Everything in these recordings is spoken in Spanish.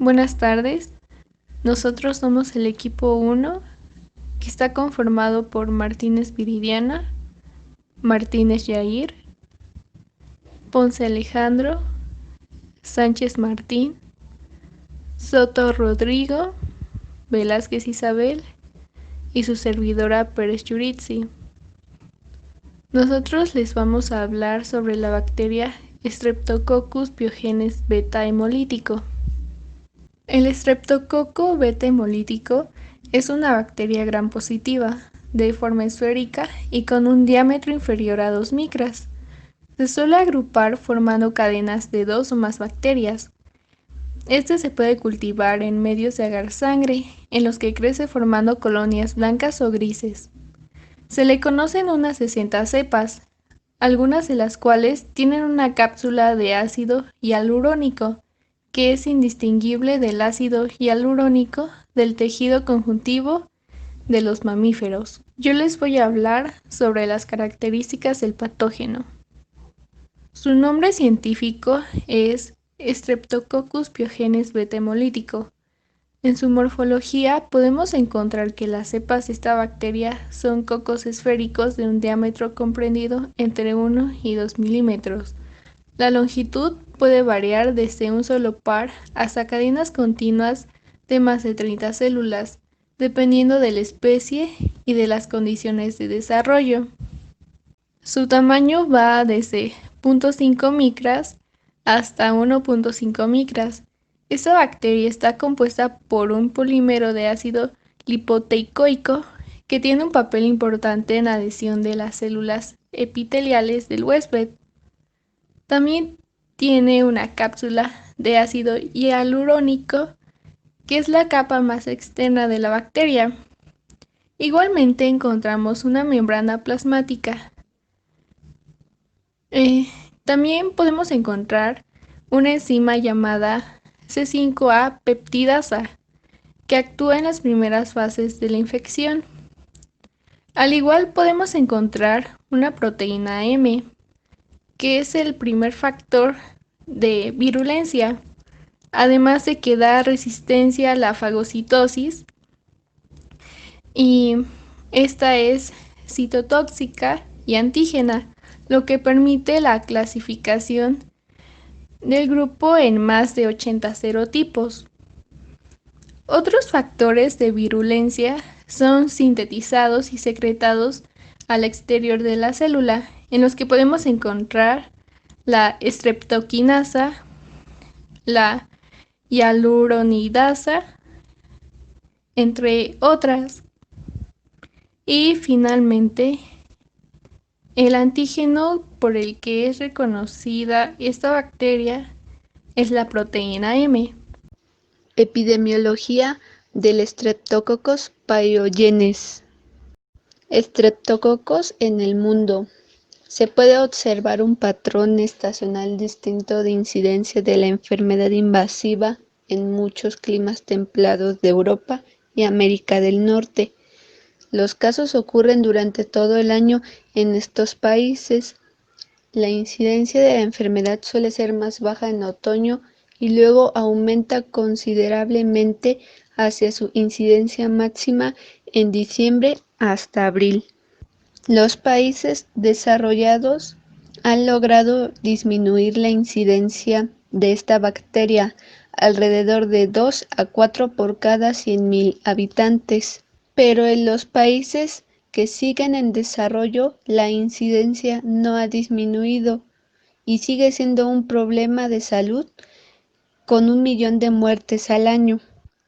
Buenas tardes, nosotros somos el equipo 1, que está conformado por Martínez Viridiana, Martínez Yair, Ponce Alejandro, Sánchez Martín, Soto Rodrigo, Velázquez Isabel y su servidora Pérez Yuritsi. Nosotros les vamos a hablar sobre la bacteria Streptococcus pyogenes beta hemolítico. El Streptococo beta hemolítico es una bacteria gram positiva, de forma esférica y con un diámetro inferior a 2 micras. Se suele agrupar formando cadenas de 2 o más bacterias. Este se puede cultivar en medios de agar sangre, en los que crece formando colonias blancas o grises. Se le conocen unas 60 cepas, algunas de las cuales tienen una cápsula de ácido hialurónico, que es indistinguible del ácido hialurónico del tejido conjuntivo de los mamíferos. Yo les voy a hablar sobre las características del patógeno. Su nombre científico es Streptococcus pyogenes beta hemolítico. En su morfología podemos encontrar que las cepas de esta bacteria son cocos esféricos de un diámetro comprendido entre 1 y 2 milímetros. La longitud puede variar desde un solo par hasta cadenas continuas de más de 30 células, dependiendo de la especie y de las condiciones de desarrollo. Su tamaño va desde 0.5 micras hasta 1.5 micras. Esta bacteria está compuesta por un polímero de ácido lipoteicoico que tiene un papel importante en la adhesión de las células epiteliales del huésped. También tiene una cápsula de ácido hialurónico, que es la capa más externa de la bacteria. Igualmente encontramos una membrana plasmática. También podemos encontrar una enzima llamada C5A peptidasa, que actúa en las primeras fases de la infección. Al igual podemos encontrar una proteína M, que es el primer factor de virulencia, además de que da resistencia a la fagocitosis, y esta es citotóxica y antígena, lo que permite la clasificación del grupo en más de 80 serotipos. Otros factores de virulencia son sintetizados y secretados al exterior de la célula, en los que podemos encontrar la streptokinasa, la hialuronidasa, entre otras. Y finalmente, el antígeno por el que es reconocida esta bacteria es la proteína M. Epidemiología del Streptococcus pyogenes. Streptococos en el mundo. Se puede observar un patrón estacional distinto de incidencia de la enfermedad invasiva en muchos climas templados de Europa y América del Norte. Los casos ocurren durante todo el año en estos países. La incidencia de la enfermedad suele ser más baja en otoño y luego aumenta considerablemente hacia su incidencia máxima en diciembre hasta abril. Los países desarrollados han logrado disminuir la incidencia de esta bacteria alrededor de 2 a 4 por cada 100.000 habitantes, pero en los países que siguen en desarrollo la incidencia no ha disminuido y sigue siendo un problema de salud con 1 millón de muertes al año.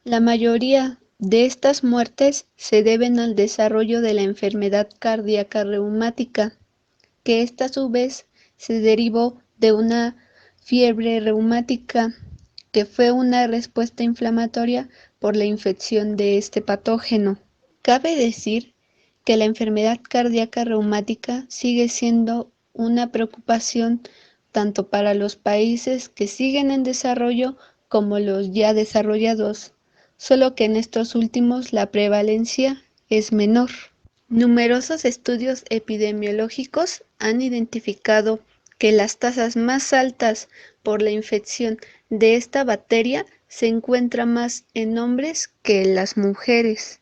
La mayoría de estas muertes se deben al desarrollo de la enfermedad cardíaca reumática, que esta a su vez se derivó de una fiebre reumática, que fue una respuesta inflamatoria por la infección de este patógeno. Cabe decir que la enfermedad cardíaca reumática sigue siendo una preocupación tanto para los países que siguen en desarrollo como los ya desarrollados, solo que en estos últimos la prevalencia es menor. Numerosos estudios epidemiológicos han identificado que las tasas más altas por la infección de esta bacteria se encuentra más en hombres que en las mujeres.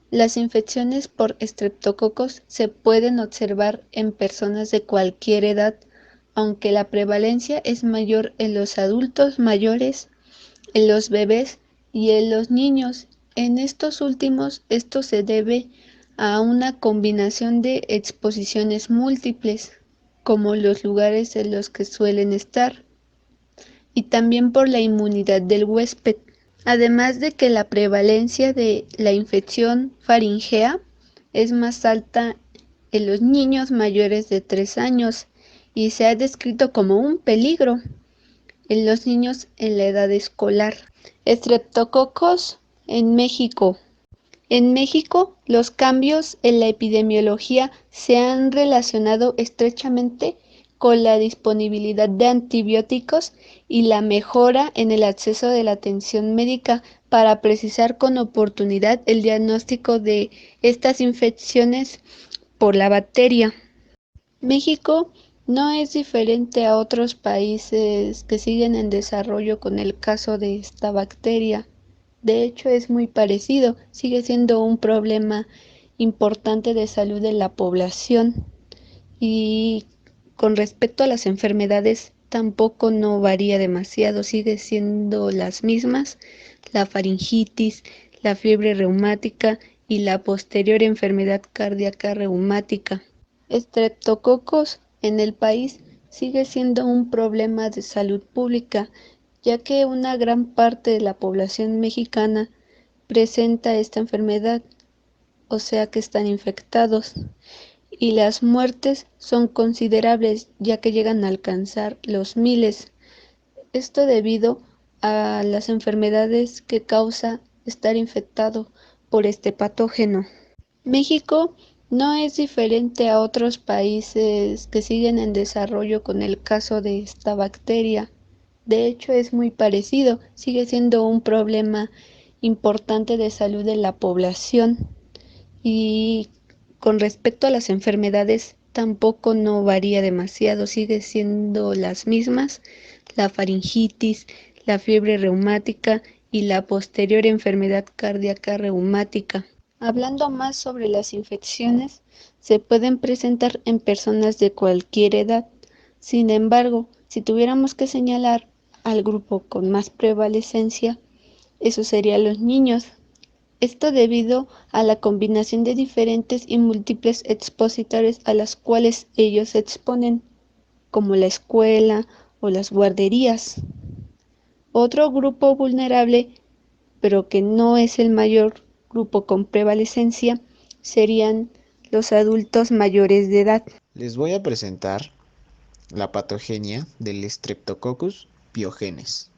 Las infecciones por estreptococos se pueden observar en personas de cualquier edad, aunque la prevalencia es mayor en los adultos mayores, en los bebés y en los niños. En estos últimos, esto se debe a una combinación de exposiciones múltiples, como los lugares en los que suelen estar, y también por la inmunidad del huésped. Además de que la prevalencia de la infección faríngea es más alta en los niños mayores de 3 años y se ha descrito como un peligro en los niños en la edad escolar. Estreptococos en México. En México, los cambios en la epidemiología se han relacionado estrechamente con la disponibilidad de antibióticos y la mejora en el acceso de la atención médica para precisar con oportunidad el diagnóstico de estas infecciones por la bacteria. México no es diferente a otros países que siguen en desarrollo con el caso de esta bacteria. De hecho, es muy parecido, sigue siendo un problema importante de salud de la población. Y con respecto a las enfermedades, tampoco no varía demasiado, sigue siendo las mismas, la faringitis, la fiebre reumática y la posterior enfermedad cardíaca reumática. Estreptococos en el país sigue siendo un problema de salud pública, ya que una gran parte de la población mexicana presenta esta enfermedad, o sea que están infectados, y las muertes son considerables, ya que llegan a alcanzar los miles. Esto debido a las enfermedades que causa estar infectado por este patógeno. México no es diferente a otros países que siguen en desarrollo con el caso de esta bacteria. De hecho, es muy parecido, sigue siendo un problema importante de salud de la población. Y con respecto a las enfermedades, tampoco no varía demasiado, sigue siendo las mismas, la faringitis, la fiebre reumática y la posterior enfermedad cardíaca reumática. Hablando más sobre las infecciones, se pueden presentar en personas de cualquier edad. Sin embargo, si tuviéramos que señalar al grupo con más prevalecencia, eso serían los niños. Esto debido a la combinación de diferentes y múltiples expositores a las cuales ellos se exponen, como la escuela o las guarderías. Otro grupo vulnerable, pero que no es el mayor grupo con prevalecencia, serían los adultos mayores de edad. Les voy a presentar la patogenia del Streptococcus pyogenes.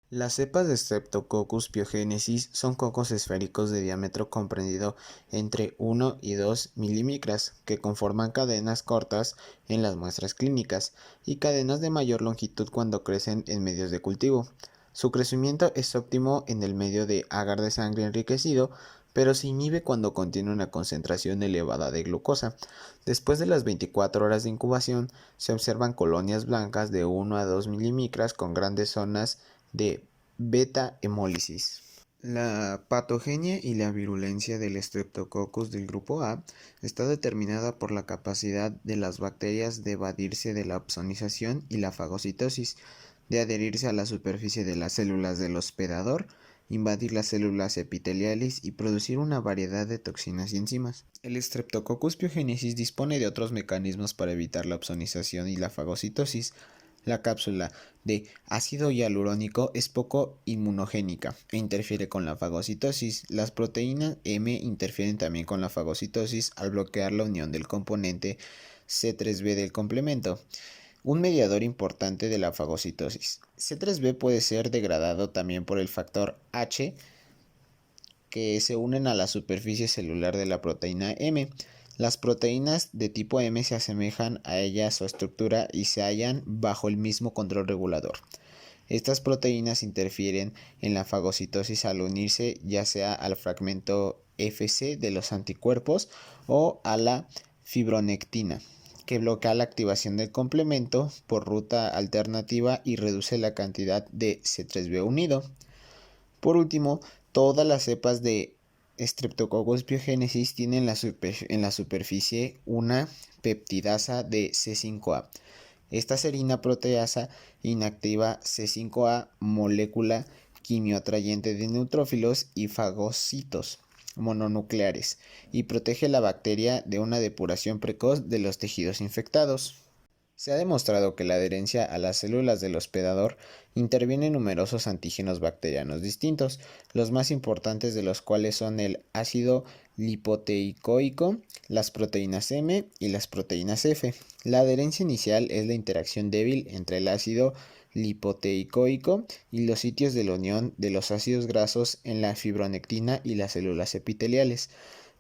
Las cepas de Streptococcus pyogenesis son cocos esféricos de diámetro comprendido entre 1 y 2 milímetros que conforman cadenas cortas en las muestras clínicas y cadenas de mayor longitud cuando crecen en medios de cultivo. Su crecimiento es óptimo en el medio de agar de sangre enriquecido, pero se inhibe cuando contiene una concentración elevada de glucosa. Después de las 24 horas de incubación, se observan colonias blancas de 1 a 2 milímetros con grandes zonas de beta-hemólisis. La patogenia y la virulencia del Streptococcus del grupo A está determinada por la capacidad de las bacterias de evadirse de la opsonización y la fagocitosis, de adherirse a la superficie de las células del hospedador, invadir las células epiteliales y producir una variedad de toxinas y enzimas. El Streptococcus pyogenesis dispone de otros mecanismos para evitar la opsonización y la fagocitosis. La cápsula de ácido hialurónico es poco inmunogénica e interfiere con la fagocitosis. Las proteínas M interfieren también con la fagocitosis al bloquear la unión del componente C3b del complemento, un mediador importante de la fagocitosis. C3b puede ser degradado también por el factor H, que se unen a la superficie celular de la proteína M. Las proteínas de tipo M se asemejan a ella su estructura y se hallan bajo el mismo control regulador. Estas proteínas interfieren en la fagocitosis al unirse ya sea al fragmento Fc de los anticuerpos o a la fibronectina, que bloquea la activación del complemento por ruta alternativa y reduce la cantidad de C3b unido. Por último, todas las cepas de Streptococcus pyogenesis tienen en la superficie una peptidasa de C5A. Esta serina proteasa inactiva C5A, molécula quimioatrayente de neutrófilos y fagocitos mononucleares, y protege la bacteria de una depuración precoz de los tejidos infectados. Se ha demostrado que la adherencia a las células del hospedador interviene en numerosos antígenos bacterianos distintos, los más importantes de los cuales son el ácido lipoteicoico, las proteínas M y las proteínas F. La adherencia inicial es la interacción débil entre el ácido lipoteicoico y los sitios de la unión de los ácidos grasos en la fibronectina y las células epiteliales.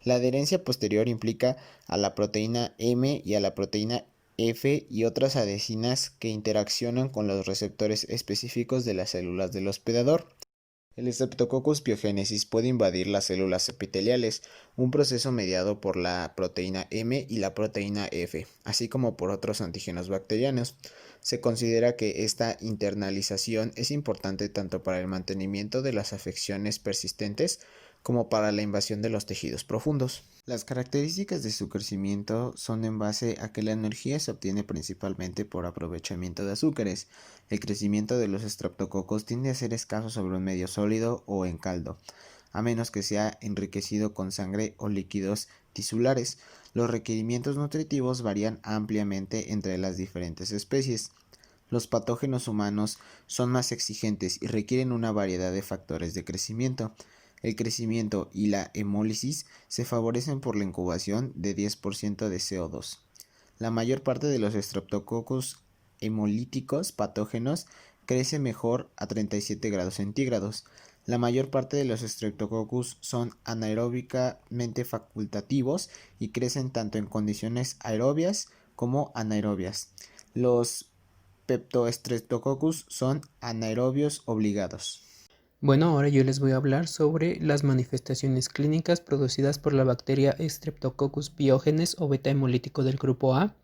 La adherencia posterior implica a la proteína M y a la proteína F y otras adhesinas que interaccionan con los receptores específicos de las células del hospedador. El Streptococcus pyogenesis puede invadir las células epiteliales, un proceso mediado por la proteína M y la proteína F, así como por otros antígenos bacterianos. Se considera que esta internalización es importante tanto para el mantenimiento de las afecciones persistentes como para la invasión de los tejidos profundos. Las características de su crecimiento son en base a que la energía se obtiene principalmente por aprovechamiento de azúcares. El crecimiento de los estreptococos tiende a ser escaso sobre un medio sólido o en caldo, a menos que sea enriquecido con sangre o líquidos tisulares. Los requerimientos nutritivos varían ampliamente entre las diferentes especies. Los patógenos humanos son más exigentes y requieren una variedad de factores de crecimiento. El crecimiento y la hemólisis se favorecen por la incubación de 10% de CO2. La mayor parte de los Streptococcus hemolíticos patógenos crece mejor a 37 grados centígrados. La mayor parte de los Streptococcus son anaeróbicamente facultativos y crecen tanto en condiciones aerobias como anaerobias. Los Peptostreptococcus son anaerobios obligados. Bueno, ahora yo les voy a hablar sobre las manifestaciones clínicas producidas por la bacteria Streptococcus pyogenes o beta hemolítico del grupo A,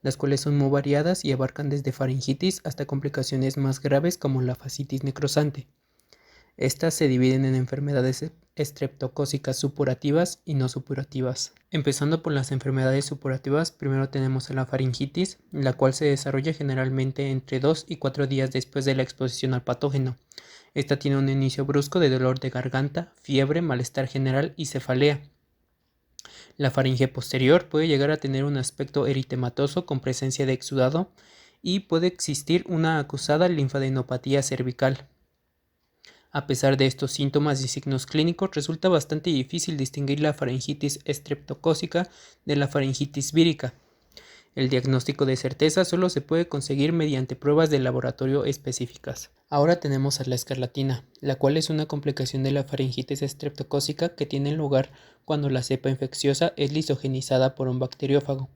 las cuales son muy variadas y abarcan desde faringitis hasta complicaciones más graves como la fascitis necrosante. Estas se dividen en enfermedades estreptocócicas supurativas y no supurativas. Empezando por las enfermedades supurativas, primero tenemos a la faringitis, la cual se desarrolla generalmente entre 2 y 4 días después de la exposición al patógeno. Esta tiene un inicio brusco de dolor de garganta, fiebre, malestar general y cefalea. La faringe posterior puede llegar a tener un aspecto eritematoso con presencia de exudado y puede existir una acusada linfadenopatía cervical. A pesar de estos síntomas y signos clínicos, resulta bastante difícil distinguir la faringitis estreptocócica de la faringitis vírica. El diagnóstico de certeza solo se puede conseguir mediante pruebas de laboratorio específicas. Ahora tenemos a la escarlatina, la cual es una complicación de la faringitis estreptocócica que tiene lugar cuando la cepa infecciosa es lisogenizada por un bacteriófago.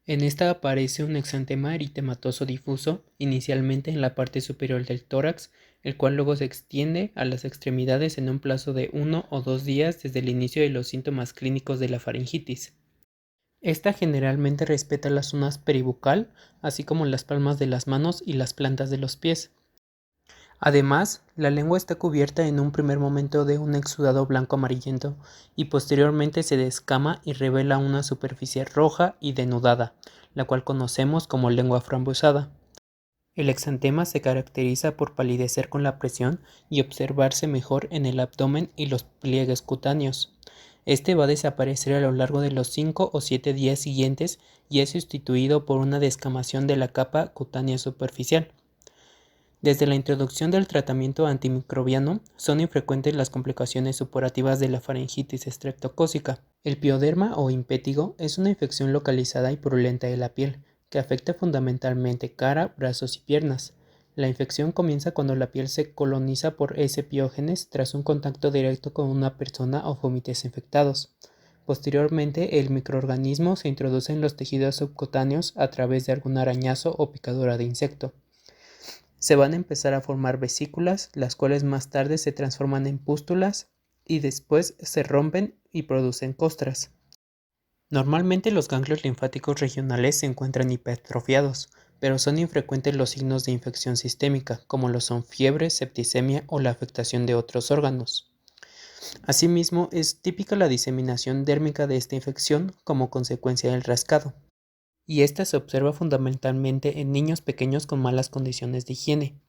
En esta aparece un exantema eritematoso difuso, inicialmente en la parte superior del tórax, el cual luego se extiende a las extremidades en un plazo de 1 o 2 días desde el inicio de los síntomas clínicos de la faringitis. Esta generalmente respeta las zonas peribucal, así como las palmas de las manos y las plantas de los pies. Además, la lengua está cubierta en un primer momento de un exudado blanco amarillento y posteriormente se descama y revela una superficie roja y denudada, la cual conocemos como lengua frambuesada. El exantema se caracteriza por palidecer con la presión y observarse mejor en el abdomen y los pliegues cutáneos. Este va a desaparecer a lo largo de los 5 o 7 días siguientes y es sustituido por una descamación de la capa cutánea superficial. Desde la introducción del tratamiento antimicrobiano, son infrecuentes las complicaciones supurativas de la faringitis estreptocócica. El pioderma o impétigo es una infección localizada y purulenta de la piel, que afecta fundamentalmente cara, brazos y piernas. La infección comienza cuando la piel se coloniza por S. piógenes tras un contacto directo con una persona o fomites infectados. Posteriormente, el microorganismo se introduce en los tejidos subcutáneos a través de algún arañazo o picadura de insecto. Se van a empezar a formar vesículas, las cuales más tarde se transforman en pústulas y después se rompen y producen costras. Normalmente los ganglios linfáticos regionales se encuentran hipertrofiados, pero son infrecuentes los signos de infección sistémica, como lo son fiebre, septicemia o la afectación de otros órganos. Asimismo, es típica la diseminación dérmica de esta infección como consecuencia del rascado, y esta se observa fundamentalmente en niños pequeños con malas condiciones de higiene.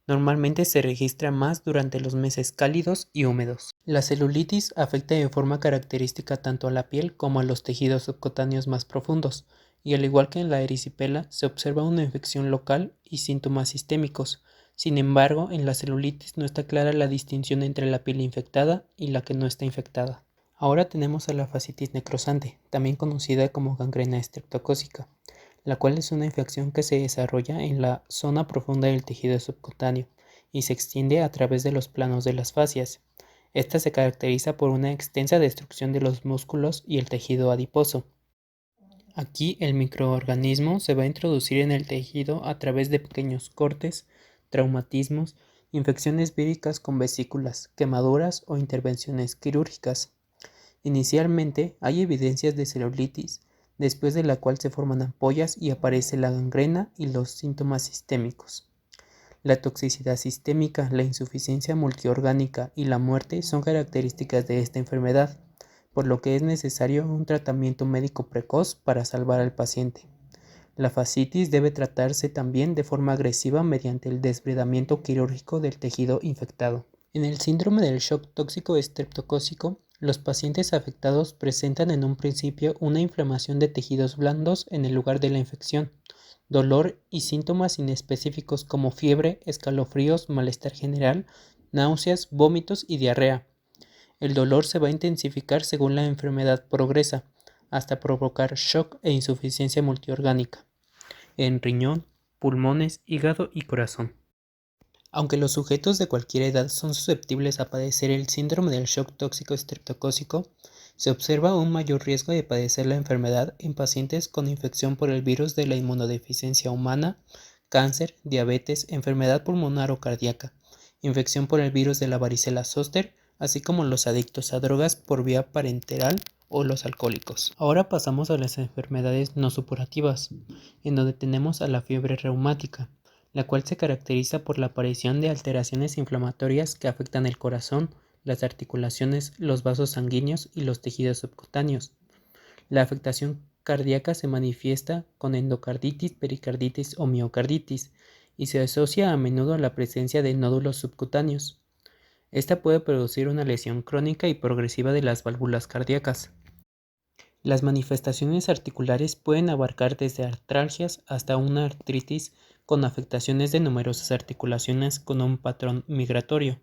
Normalmente se registra más durante los meses cálidos y húmedos. La celulitis afecta de forma característica tanto a la piel como a los tejidos subcutáneos más profundos, y al igual que en la erisipela, se observa una infección local y síntomas sistémicos. Sin embargo, en la celulitis no está clara la distinción entre la piel infectada y la que no está infectada. Ahora tenemos a la fascitis necrosante, también conocida como gangrena estreptocócica, la cual es una infección que se desarrolla en la zona profunda del tejido subcutáneo y se extiende a través de los planos de las fascias. Esta se caracteriza por una extensa destrucción de los músculos y el tejido adiposo. Aquí el microorganismo se va a introducir en el tejido a través de pequeños cortes, traumatismos, infecciones víricas con vesículas, quemaduras o intervenciones quirúrgicas. Inicialmente hay evidencias de celulitis, después de la cual se forman ampollas y aparece la gangrena y los síntomas sistémicos. La toxicidad sistémica, la insuficiencia multiorgánica y la muerte son características de esta enfermedad, por lo que es necesario un tratamiento médico precoz para salvar al paciente. La fascitis debe tratarse también de forma agresiva mediante el desbridamiento quirúrgico del tejido infectado. En el síndrome del shock tóxico estreptocócico, los pacientes afectados presentan en un principio una inflamación de tejidos blandos en el lugar de la infección, dolor y síntomas inespecíficos como fiebre, escalofríos, malestar general, náuseas, vómitos y diarrea. El dolor se va a intensificar según la enfermedad progresa, hasta provocar shock e insuficiencia multiorgánica en riñón, pulmones, hígado y corazón. Aunque los sujetos de cualquier edad son susceptibles a padecer el síndrome del shock tóxico estreptocócico, se observa un mayor riesgo de padecer la enfermedad en pacientes con infección por el virus de la inmunodeficiencia humana, cáncer, diabetes, enfermedad pulmonar o cardíaca, infección por el virus de la varicela zóster, así como los adictos a drogas por vía parenteral o los alcohólicos. Ahora pasamos a las enfermedades no supurativas, en donde tenemos a la fiebre reumática, la cual se caracteriza por la aparición de alteraciones inflamatorias que afectan el corazón, las articulaciones, los vasos sanguíneos y los tejidos subcutáneos. La afectación cardíaca se manifiesta con endocarditis, pericarditis o miocarditis y se asocia a menudo a la presencia de nódulos subcutáneos. Esta puede producir una lesión crónica y progresiva de las válvulas cardíacas. Las manifestaciones articulares pueden abarcar desde artralgias hasta una artritis con afectaciones de numerosas articulaciones con un patrón migratorio,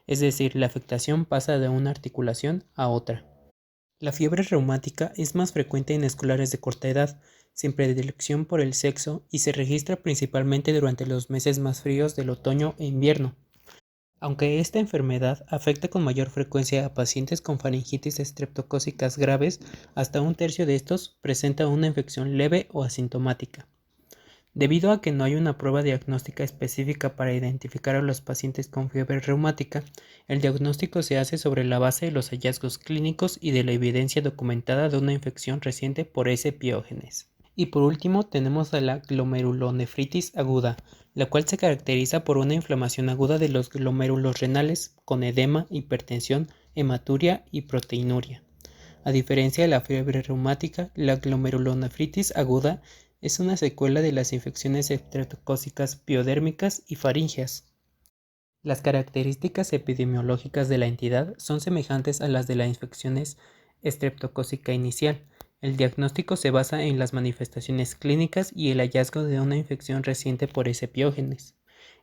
es decir, la afectación pasa de una articulación a otra. La fiebre reumática es más frecuente en escolares de corta edad, sin predilección por el sexo y se registra principalmente durante los meses más fríos del otoño e invierno. Aunque esta enfermedad afecta con mayor frecuencia a pacientes con faringitis estreptocócicas graves, hasta un tercio de estos presenta una infección leve o asintomática. Debido a que no hay una prueba diagnóstica específica para identificar a los pacientes con fiebre reumática, el diagnóstico se hace sobre la base de los hallazgos clínicos y de la evidencia documentada de una infección reciente por ese piógenes. Y por último tenemos a la glomerulonefritis aguda, la cual se caracteriza por una inflamación aguda de los glomérulos renales con edema, hipertensión, hematuria y proteinuria. A diferencia de la fiebre reumática, la glomerulonefritis aguda es una secuela de las infecciones estreptocócicas piodérmicas y faríngeas. Las características epidemiológicas de la entidad son semejantes a las de las infecciones estreptocócica inicial. El diagnóstico se basa en las manifestaciones clínicas y el hallazgo de una infección reciente por ese piógenes.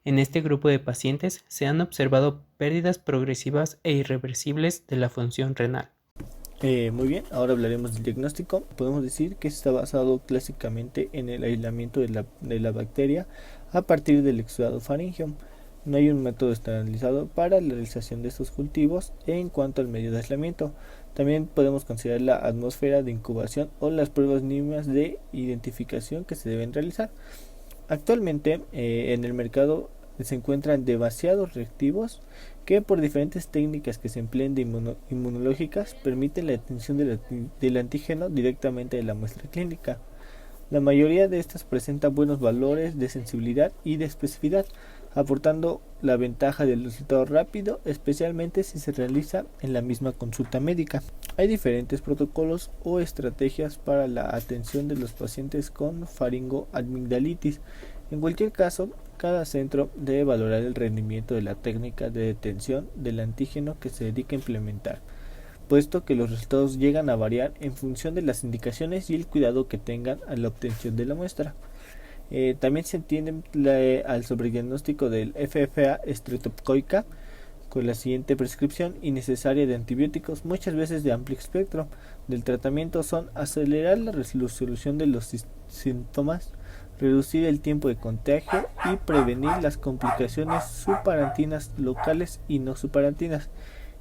En este grupo de pacientes se han observado pérdidas progresivas e irreversibles de la función renal. Muy bien, ahora hablaremos del diagnóstico. Podemos decir que está basado clásicamente en el aislamiento de la bacteria a partir del exudado faríngeo. No hay un método estandarizado para la realización de estos cultivos en cuanto al medio de aislamiento. También podemos considerar la atmósfera de incubación o las pruebas mínimas de identificación que se deben realizar. Actualmente en el mercado se encuentran demasiados reactivos que por diferentes técnicas que se empleen de inmunológicas permiten la detención del antígeno directamente de la muestra clínica. La mayoría de estas presenta buenos valores de sensibilidad y de especificidad, aportando la ventaja del resultado rápido, especialmente si se realiza en la misma consulta médica. Hay diferentes protocolos o estrategias para la atención de los pacientes con faringoamigdalitis. En cualquier caso, cada centro debe valorar el rendimiento de la técnica de detención del antígeno que se dedica a implementar, puesto que los resultados llegan a variar en función de las indicaciones y el cuidado que tengan a la obtención de la muestra. También se entiende al sobrediagnóstico del FFA estreptocoica con la siguiente prescripción innecesaria de antibióticos, muchas veces de amplio espectro del tratamiento, son acelerar la resolución de los síntomas, reducir el tiempo de contagio y prevenir las complicaciones subarantinas locales y no subarantinas.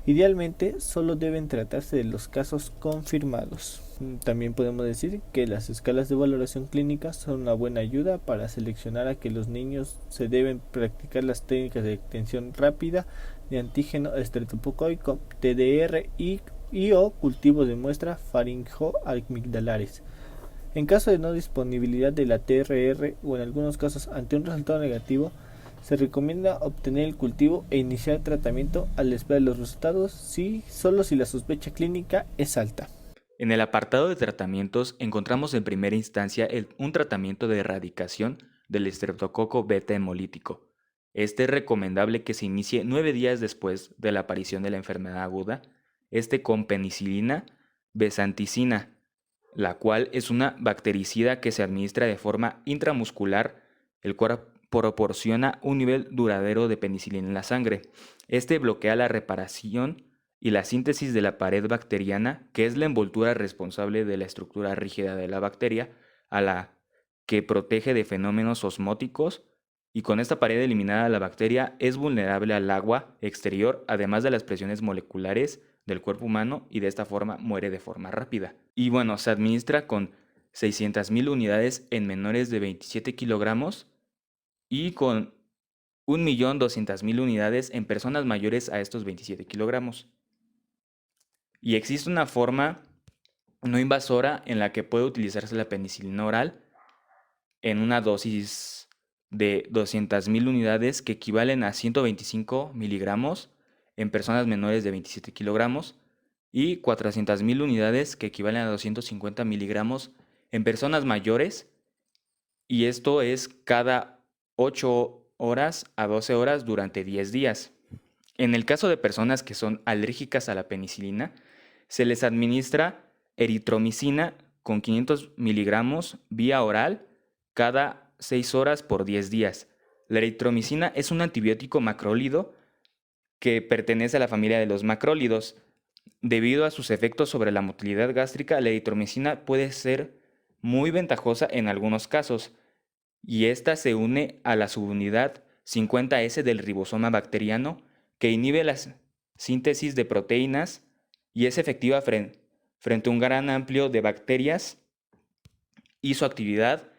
Idealmente, solo deben tratarse de los casos confirmados. También podemos decir que las escalas de valoración clínica son una buena ayuda para seleccionar a que los niños se deben practicar las técnicas de detención rápida de antígeno estreptocoico, TDR y o cultivo de muestra faringoamigdalares. En caso de no disponibilidad de la TRR o en algunos casos ante un resultado negativo, se recomienda obtener el cultivo e iniciar tratamiento al esperar los resultados solo si la sospecha clínica es alta. En el apartado de tratamientos encontramos en primera instancia un tratamiento de erradicación del estreptococo beta hemolítico. Este es recomendable que se inicie 9 días después de la aparición de la enfermedad aguda, con penicilina besanticina, la cual es una bactericida que se administra de forma intramuscular, el cual proporciona un nivel duradero de penicilina en la sangre. Bloquea la reparación y la síntesis de la pared bacteriana, que es la envoltura responsable de la estructura rígida de la bacteria, a la que protege de fenómenos osmóticos, y con esta pared eliminada la bacteria es vulnerable al agua exterior, además de las presiones moleculares del cuerpo humano, y de esta forma muere de forma rápida. Y bueno, se administra con 600.000 unidades en menores de 27 kilogramos y con 1.200.000 unidades en personas mayores a estos 27 kilogramos. Y existe una forma no invasora en la que puede utilizarse la penicilina oral en una dosis de 200.000 unidades que equivalen a 125 miligramos en personas menores de 27 kilogramos y 400.000 unidades que equivalen a 250 miligramos en personas mayores, y esto es cada 8 horas a 12 horas durante 10 días. En el caso de personas que son alérgicas a la penicilina, se les administra eritromicina con 500 miligramos vía oral cada 6 horas por 10 días. La eritromicina es un antibiótico macrólido que pertenece a la familia de los macrólidos. Debido a sus efectos sobre la motilidad gástrica, la eritromicina puede ser muy ventajosa en algunos casos, y esta se une a la subunidad 50S del ribosoma bacteriano, que inhibe la síntesis de proteínas y es efectiva frente a un gran amplio de bacterias, y su actividad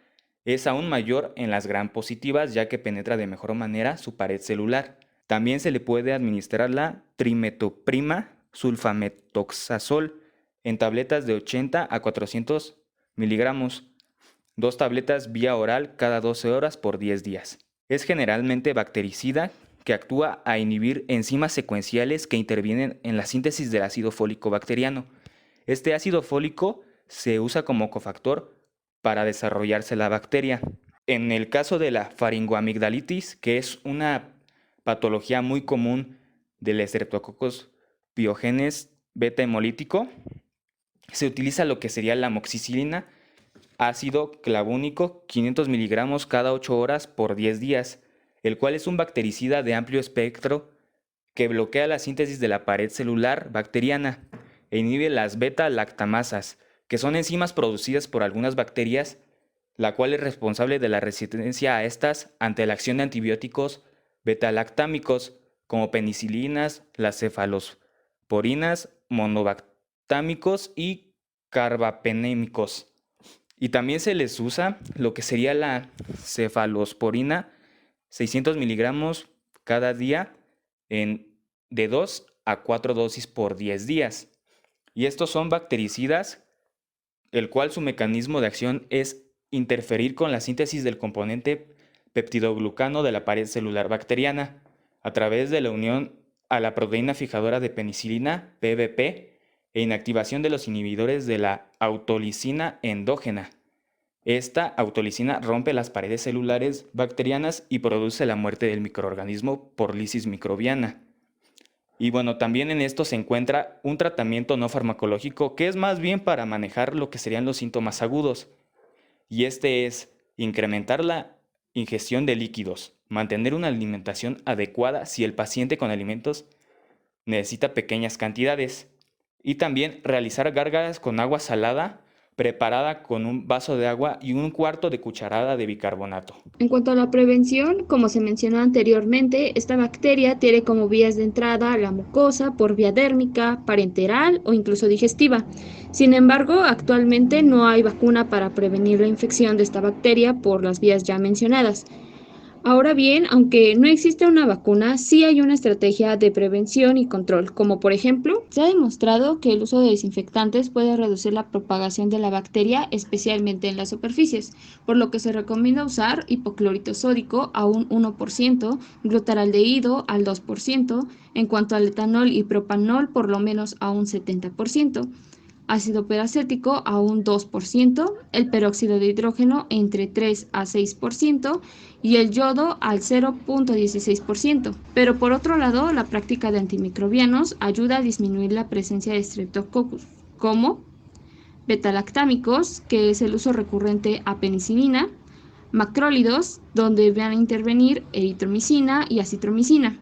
es aún mayor en las gram positivas, ya que penetra de mejor manera su pared celular. También se le puede administrar la trimetoprima sulfametoxazol en tabletas de 80 a 400 miligramos, 2 tabletas vía oral cada 12 horas por 10 días. Es generalmente bactericida que actúa a inhibir enzimas secuenciales que intervienen en la síntesis del ácido fólico bacteriano. Este ácido fólico se usa como cofactor para desarrollarse la bacteria. En el caso de la faringoamigdalitis, que es una patología muy común del Streptococcus pyogenes beta hemolítico, se utiliza lo que sería la amoxicilina, ácido clavúnico, 500 miligramos cada 8 horas por 10 días, el cual es un bactericida de amplio espectro que bloquea la síntesis de la pared celular bacteriana e inhibe las beta-lactamasas, que son enzimas producidas por algunas bacterias, la cual es responsable de la resistencia a estas ante la acción de antibióticos beta-lactámicos como penicilinas, las cefalosporinas, monobactámicos y carbapenémicos. Y también se les usa lo que sería la cefalosporina, 600 miligramos cada día de 2 a 4 dosis por 10 días. Y estos son bactericidas, el cual su mecanismo de acción es interferir con la síntesis del componente peptidoglucano de la pared celular bacteriana a través de la unión a la proteína fijadora de penicilina, PBP, e inactivación de los inhibidores de la autolisina endógena. Esta autolisina rompe las paredes celulares bacterianas y produce la muerte del microorganismo por lisis microbiana. Y bueno, también en esto se encuentra un tratamiento no farmacológico que es más bien para manejar lo que serían los síntomas agudos. Y este es incrementar la ingestión de líquidos, mantener una alimentación adecuada si el paciente con alimentos necesita pequeñas cantidades, y también realizar gárgaras con agua salada preparada con un vaso de agua y 1/4 de cucharada de bicarbonato. En cuanto a la prevención, como se mencionó anteriormente, esta bacteria tiene como vías de entrada la mucosa por vía dérmica, parenteral o incluso digestiva. Sin embargo, actualmente no hay vacuna para prevenir la infección de esta bacteria por las vías ya mencionadas. Ahora bien, aunque no existe una vacuna, sí hay una estrategia de prevención y control, como por ejemplo, se ha demostrado que el uso de desinfectantes puede reducir la propagación de la bacteria, especialmente en las superficies, por lo que se recomienda usar hipoclorito sódico a un 1%, glutaraldehído al 2%, en cuanto al etanol y propanol por lo menos a un 70%. Ácido peracético a un 2%, el peróxido de hidrógeno entre 3 a 6% y el yodo al 0.16%. Pero por otro lado, la práctica de antimicrobianos ayuda a disminuir la presencia de Streptococcus, como betalactámicos, que es el uso recurrente a penicilina, macrólidos, donde van a intervenir eritromicina y acitromicina.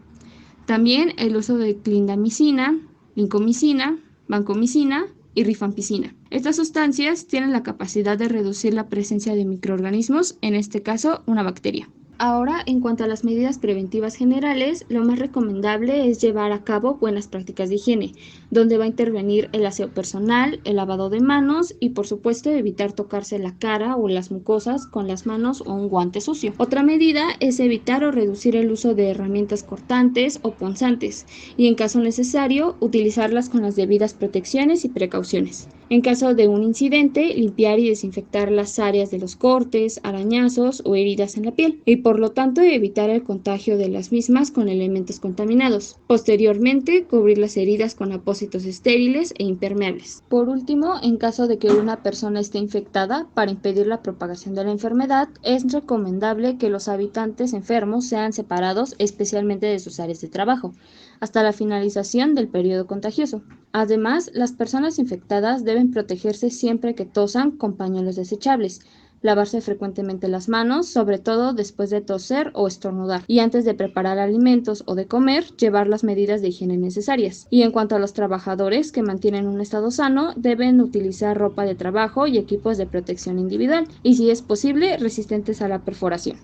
También el uso de clindamicina, lincomicina, vancomicina y rifampicina. Estas sustancias tienen la capacidad de reducir la presencia de microorganismos, en este caso una bacteria. Ahora, en cuanto a las medidas preventivas generales, lo más recomendable es llevar a cabo buenas prácticas de higiene, donde va a intervenir el aseo personal, el lavado de manos y, por supuesto, evitar tocarse la cara o las mucosas con las manos o un guante sucio. Otra medida es evitar o reducir el uso de herramientas cortantes o punzantes y, en caso necesario, utilizarlas con las debidas protecciones y precauciones. En caso de un incidente, limpiar y desinfectar las áreas de los cortes, arañazos o heridas en la piel y por lo tanto evitar el contagio de las mismas con elementos contaminados. Posteriormente, cubrir las heridas con apósitos estériles e impermeables. Por último, en caso de que una persona esté infectada, para impedir la propagación de la enfermedad, es recomendable que los habitantes enfermos sean separados especialmente de sus áreas de trabajo, hasta la finalización del periodo contagioso. Además, las personas infectadas deben protegerse siempre que tosan con pañuelos desechables, lavarse frecuentemente las manos, sobre todo después de toser o estornudar, y antes de preparar alimentos o de comer, llevar las medidas de higiene necesarias. Y en cuanto a los trabajadores que mantienen un estado sano, deben utilizar ropa de trabajo y equipos de protección individual, y si es posible, resistentes a la perforación.